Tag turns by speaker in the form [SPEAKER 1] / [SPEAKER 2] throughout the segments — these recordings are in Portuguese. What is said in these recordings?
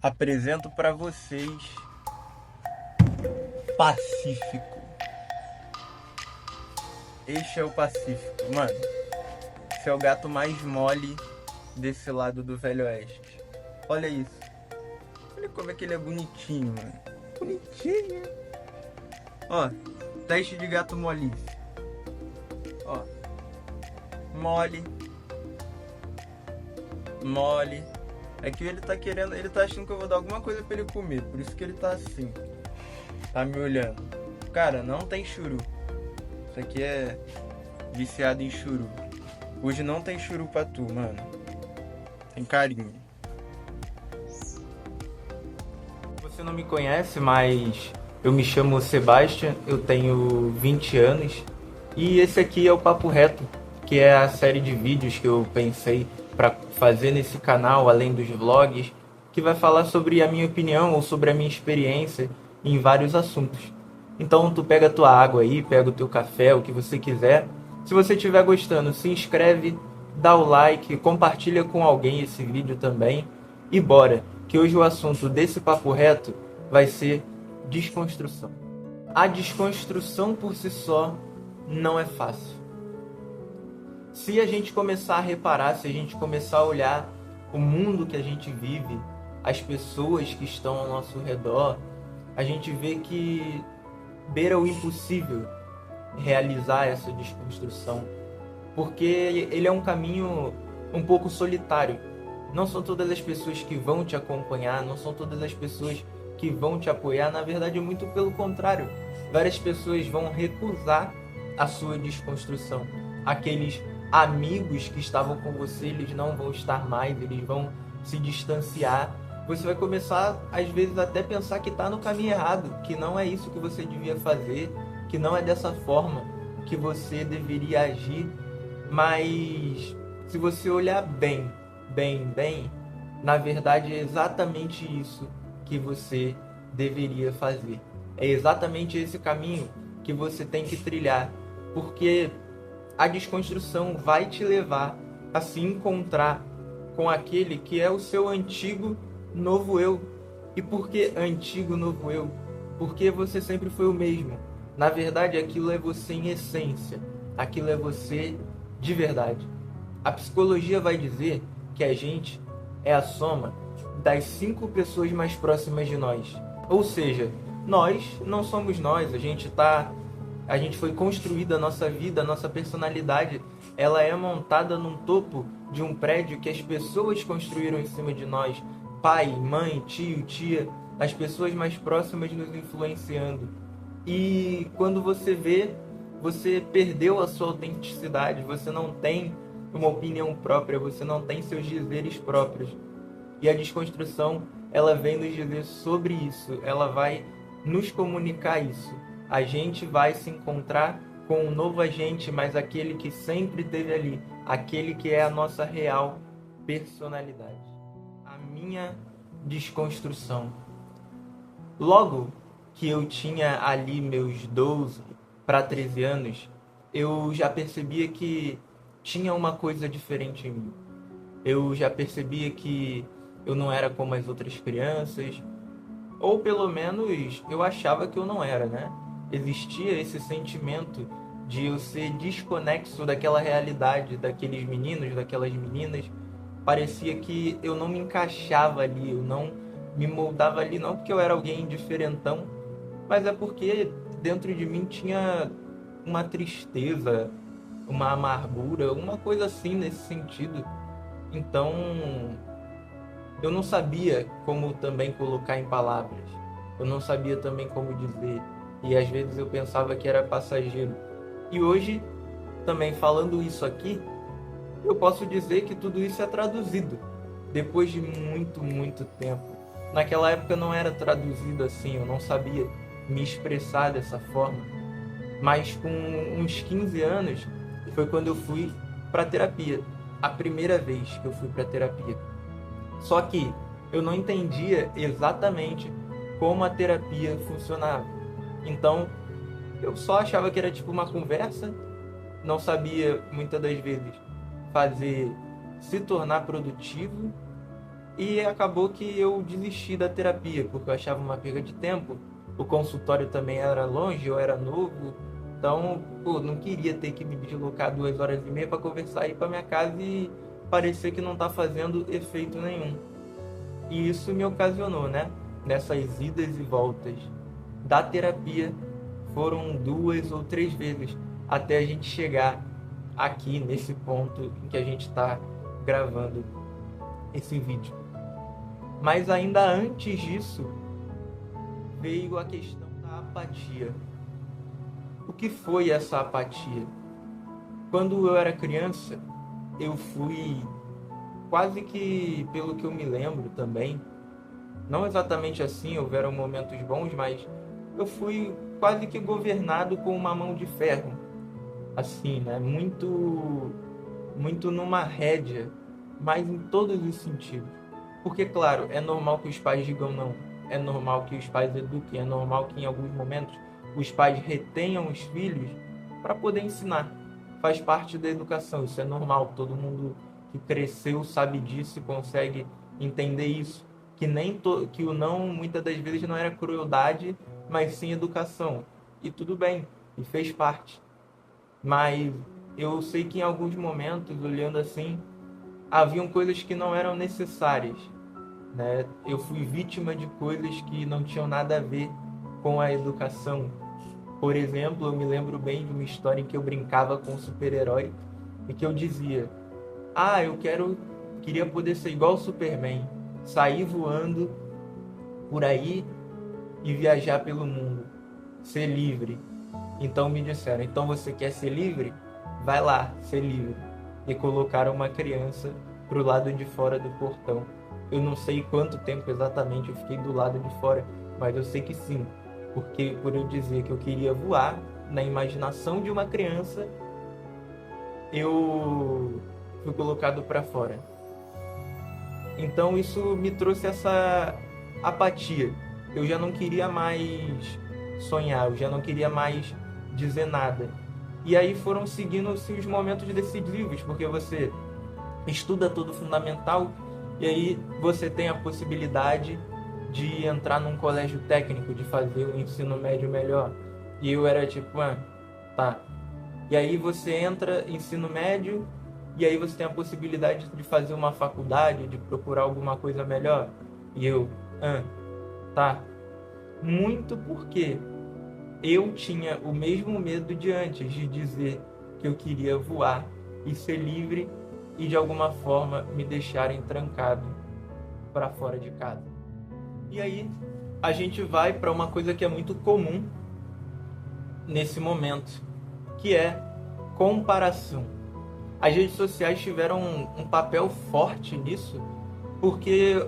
[SPEAKER 1] Apresento pra vocês Pacífico. Este é o Pacífico, mano. Esse é o gato mais mole desse lado do Velho Oeste. Olha isso. Olha como é que ele é bonitinho, mano. Bonitinho. Ó, teste de gato molice. Ó, mole, mole. É que ele tá querendo, ele tá achando que eu vou dar alguma coisa pra ele comer, por isso que ele tá assim. Tá me olhando. Cara, não tem churu. Isso aqui é viciado em churu. Hoje não tem churu pra tu, mano. Tem carinho. Você não me conhece, mas eu me chamo Sebastian, eu tenho 20 anos. E esse aqui é o Papo Reto, que é a série de vídeos que eu pensei para fazer nesse canal, além dos vlogs, que vai falar sobre a minha opinião ou sobre a minha experiência em vários assuntos. Então tu pega a tua água aí, pega o teu café, o que você quiser. Se você estiver gostando, se inscreve, dá o like, compartilha com alguém esse vídeo também. E bora, que hoje o assunto desse Papo Reto vai ser desconstrução. A desconstrução por si só não é fácil. Se a gente começar a reparar, se a gente começar a olhar o mundo que a gente vive, as pessoas que estão ao nosso redor, a gente vê que beira o impossível realizar essa desconstrução, porque ele é um caminho um pouco solitário. Não são todas as pessoas que vão te acompanhar, não são todas as pessoas que vão te apoiar, na verdade, muito pelo contrário. Várias pessoas vão recusar a sua desconstrução. Aqueles amigos que estavam com você, eles não vão estar mais, eles vão se distanciar. Você vai começar, às vezes, até pensar que está no caminho errado, que não é isso que você devia fazer, que não é dessa forma que você deveria agir. Mas se você olhar bem, na verdade é exatamente isso que você deveria fazer. É exatamente esse caminho que você tem que trilhar, porque a desconstrução vai te levar a se encontrar com aquele que é o seu antigo novo eu. E por que antigo novo eu? Porque você sempre foi o mesmo. Na verdade, aquilo é você em essência. Aquilo é você de verdade. A psicologia vai dizer que a gente é a soma das 5 pessoas mais próximas de nós. Ou seja, nós não somos nós. A gente foi construída, a nossa vida, a nossa personalidade, ela é montada num topo de um prédio que as pessoas construíram em cima de nós. Pai, mãe, tio, tia, as pessoas mais próximas nos influenciando. E quando você vê, você perdeu a sua autenticidade, você não tem uma opinião própria, você não tem seus dizeres próprios. E a desconstrução, ela vem nos dizer sobre isso, ela vai nos comunicar isso. A gente vai se encontrar com um novo agente, mas aquele que sempre esteve ali, aquele que é a nossa real personalidade. A minha desconstrução. Logo que eu tinha ali meus 12 para 13 anos, eu já percebia que tinha uma coisa diferente em mim. Eu já percebia que eu não era como as outras crianças, ou pelo menos eu achava que eu não era, né? Existia esse sentimento de eu ser desconexo daquela realidade, daqueles meninos, daquelas meninas. Parecia que eu não me encaixava ali, eu não me moldava ali, não porque eu era alguém diferentão, mas é porque dentro de mim tinha uma tristeza, uma amargura, uma coisa assim nesse sentido. Então, eu não sabia como também colocar em palavras. Eu não sabia também como dizer. E às vezes eu pensava que era passageiro. E hoje, também falando isso aqui, eu posso dizer que tudo isso é traduzido. Depois de muito tempo. Naquela época não era traduzido assim, eu não sabia me expressar dessa forma. Mas com uns 15 anos foi quando eu fui para terapia. A primeira vez que eu fui para terapia. Só que eu não entendia exatamente como a terapia funcionava. Então, eu só achava que era tipo uma conversa, não sabia muitas das vezes fazer se tornar produtivo E acabou que eu desisti da terapia, porque eu achava uma perda de tempo. O consultório também era longe, eu era novo. Então, pô, não queria ter que me deslocar 2 horas e meia para conversar aí para minha casa e parecer que não tá fazendo efeito nenhum. E isso me ocasionou, né? Nessas idas e voltas da terapia, foram 2 ou 3 vezes até a gente chegar aqui nesse ponto em que a gente está gravando esse vídeo. Mas ainda antes disso, veio a questão da apatia. O que foi essa apatia? Quando eu era criança, eu fui quase que, pelo que eu me lembro também, não exatamente assim, houveram momentos bons, mas eu fui quase que governado com uma mão de ferro, assim, né? Muito numa rédea, mas em todos os sentidos. Porque, claro, é normal que os pais digam não, é normal que os pais eduquem, é normal que em alguns momentos os pais retenham os filhos para poder ensinar. Faz parte da educação, isso é normal, todo mundo que cresceu sabe disso e consegue entender isso. Que o não, muitas das vezes, não era crueldade, mas sim educação. E tudo bem, e fez parte. Mas eu sei que em alguns momentos, olhando assim, haviam coisas que não eram necessárias, né? Eu fui vítima de coisas que não tinham nada a ver com a educação. Por exemplo, eu me lembro bem de uma história em que eu brincava com um super-herói e que eu dizia: "Ah, queria poder ser igual o Superman, sair voando por aí e viajar pelo mundo, ser livre". Então me disseram: "Então você quer ser livre? Vai lá, ser livre". E colocaram uma criança pro lado de fora do portão. Eu não sei quanto tempo exatamente eu fiquei do lado de fora, mas eu sei que sim, porque por eu dizer que eu queria voar, na imaginação de uma criança, eu fui colocado para fora. Então isso me trouxe essa apatia. Eu já não queria mais sonhar, eu já não queria mais dizer nada. E aí foram seguindo-se os momentos decisivos, porque você estuda tudo fundamental e aí você tem a possibilidade de entrar num colégio técnico, de fazer um ensino médio melhor. E eu era tipo, tá. E aí você entra ensino médio e aí você tem a possibilidade de fazer uma faculdade, de procurar alguma coisa melhor. E eu, tá. Muito porque eu tinha o mesmo medo de antes, de dizer que eu queria voar e ser livre e de alguma forma me deixarem trancado para fora de casa. E aí a gente vai para uma coisa que é muito comum nesse momento, que é comparação. As redes sociais tiveram um papel forte nisso, porque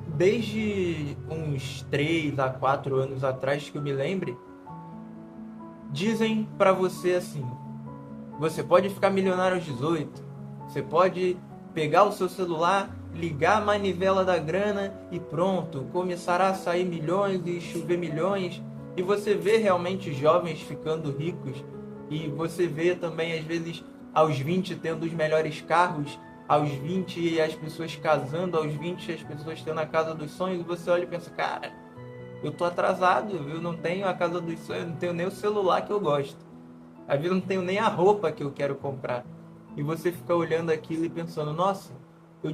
[SPEAKER 1] desde uns 3 a 4 anos atrás, que eu me lembre, dizem para você assim: você pode ficar milionário aos 18, você pode pegar o seu celular, ligar a manivela da grana e pronto, começará a sair milhões e chover milhões. E você vê realmente jovens ficando ricos, e você vê também às vezes aos 20 tendo os melhores carros, aos 20 as pessoas casando, aos 20 as pessoas tendo a casa dos sonhos, e você olha e pensa: cara, eu tô atrasado, eu não tenho a casa dos sonhos, não tenho nem o celular que eu gosto. Às vezes eu não tenho nem a roupa que eu quero comprar. E você fica olhando aquilo e pensando: nossa, eu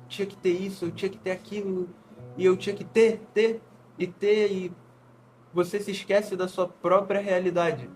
[SPEAKER 1] tinha que ter isso, eu tinha que ter aquilo, e eu tinha que ter, e você se esquece da sua própria realidade.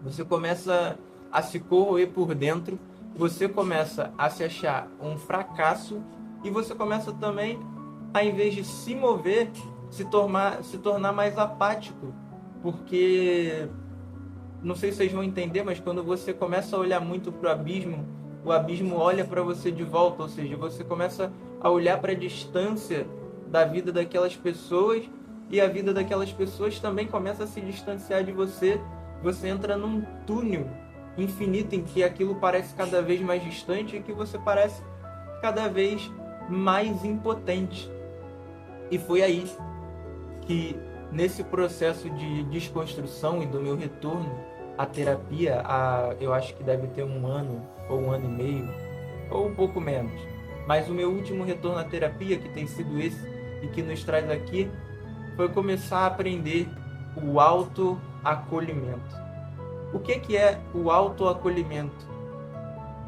[SPEAKER 1] Você começa a se corroer por dentro, você começa a se achar um fracasso, e você começa também, ao invés de se mover, se tornar mais apático. Porque, não sei se vocês vão entender, mas quando você começa a olhar muito para o abismo olha para você de volta, ou seja, você começa a olhar para a distância da vida daquelas pessoas, e a vida daquelas pessoas também começa a se distanciar de você. Você entra num túnel infinito em que aquilo parece cada vez mais distante e que você parece cada vez mais impotente. E foi aí que, nesse processo de desconstrução e do meu retorno à terapia, eu acho que deve ter 1 ano, ou 1 ano e meio, ou um pouco menos, Mas o meu último retorno à terapia, que tem sido esse e que nos traz aqui, foi começar a aprender o autoacolhimento. O que é o autoacolhimento?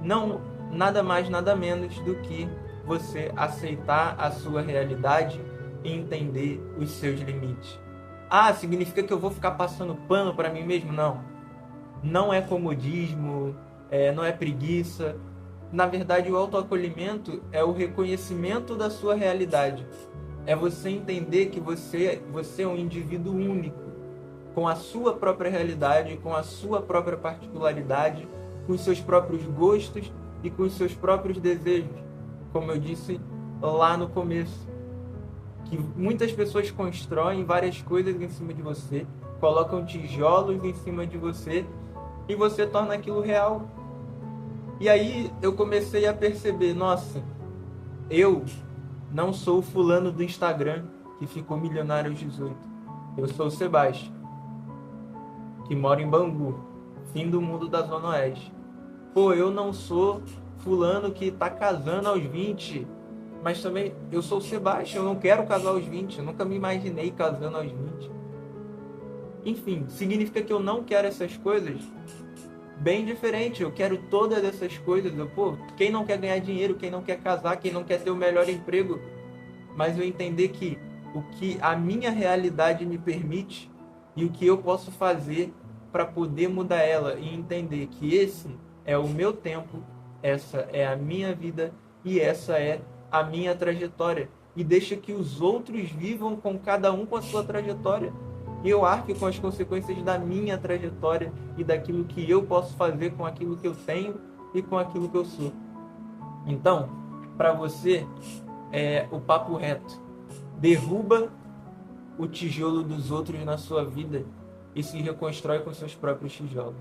[SPEAKER 1] Não, nada mais, nada menos do que você aceitar a sua realidade e entender os seus limites. Ah, significa que eu vou ficar passando pano para mim mesmo? Não. Não é comodismo, não é preguiça. Na verdade, o autoacolhimento é o reconhecimento da sua realidade. É você entender que você é um indivíduo único, com a sua própria realidade, com a sua própria particularidade, com os seus próprios gostos e com os seus próprios desejos. Como eu disse lá no começo, que muitas pessoas constroem várias coisas em cima de você, colocam tijolos em cima de você e você torna aquilo real. E aí eu comecei a perceber, nossa, eu não sou o fulano do Instagram que ficou milionário aos 18. Eu sou o Sebastião, que mora em Bangu, fim do mundo da Zona Oeste. Pô, eu não sou fulano que tá casando aos 20, mas também eu sou o Sebastião, eu não quero casar aos 20, eu nunca me imaginei casando aos 20. Enfim, significa que eu não quero essas coisas? Bem diferente, eu quero todas essas coisas. Quem não quer ganhar dinheiro, quem não quer casar, quem não quer ter o melhor emprego? Mas eu entender que o que a minha realidade me permite e o que eu posso fazer para poder mudar ela e entender que esse é o meu tempo, essa é a minha vida e essa é a minha trajetória. E deixa que os outros vivam com cada um com a sua trajetória. E eu arque com as consequências da minha trajetória e daquilo que eu posso fazer com aquilo que eu tenho e com aquilo que eu sou. Então, para você, o papo reto. Derruba o tijolo dos outros na sua vida e se reconstrói com seus próprios tijolos.